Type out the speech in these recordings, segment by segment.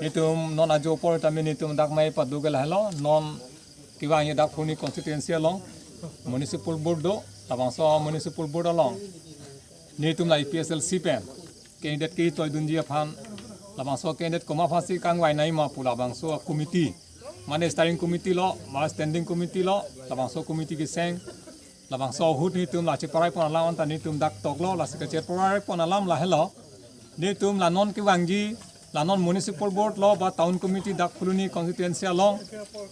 nitum non ajo por tami nitum dak mai padugal halo non kiwa nya dak Phuloni constituency along municipal board do tabang so municipal board along nitum la aphlc pen candidate ki toy dunjia phan labang so candidate koma phasi kangwai nai ma pula bang so committee mane steering committee lo ma standing committee lo labang so committee keseng labang so hut nitum la chiparai pon alam ta nitum dak tok lo la secretary parai pon alam la hello nitum la non ki wangji la non municipal board lo ba town committee dak Phuloni constituency along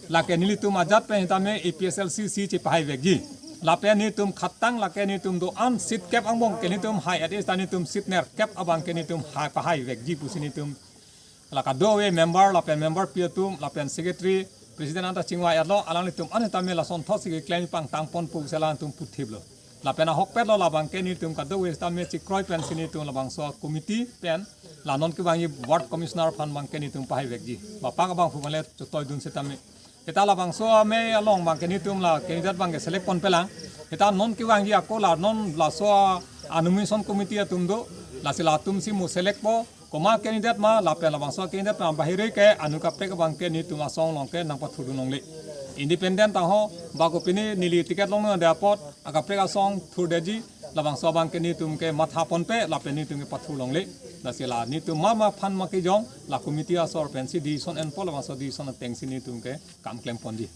la ke nilitum ajat pe hitame aphlc si chipai vegji la pe nitum khatang la ke nitum do an sit cap angbong ke nitum hai at is nitum sit ner cap abang ke nitum hai pa hai vegji pusinitum la ka do we member la pe member piatum la pen secretary president anta chingwa yatlo alang nitum an hitame la son thosi ke claim pang tang pon pu sela tum puthiblo la pena hok pet lo la bang ke nitum ka do we hitame chikroi pen sinitum la bang so committee pen la non ki bangi ward commissioner fan bang ke nitum pai vekji ba pa bang fu male toy dun setame eta la bang so me along bang ke nitum la candidate bang ke select pon pelang eta non ki bangi ako la non la so nomination committee atum do la sila tum si mu select po koma candidate ma la pe la bang so candidate ma bahire ke anuka pe bang ke nitum asong long ke nang pathudu nong le independent ta ho ba ko pini nili ticket long na dapot aga pe asong thur deji labang so bang ke nitum ke matha pon pe la pe nitum ke pathu long le da sila nitum ma phan ma ke jong la committee asor pensi di son en pol so di son teng si nitum ke kam claim pon di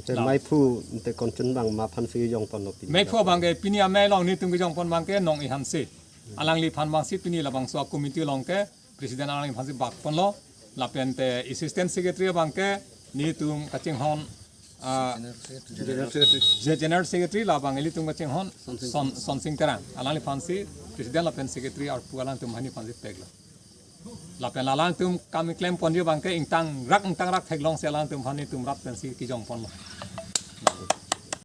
te mai phu te konchun bang ma phan si jong pon opi mai phu bang ke pini a mai long nitum ke jong pon bang ke nong i han se alang li phan bang si pini labang so committee long ke president alang li phan si bak pon lo la pen te assistant secretary bang ke nitum kaching hon general secretary la bang eli tung kaching hon son sing terang alang li phan si president la pen secretary ar pu alang tum hani phan si pegla la pen alang tum kam claim pon dia bang ke ingtang rak theglong se alang tum hani tum rat pen si ki jong pon lo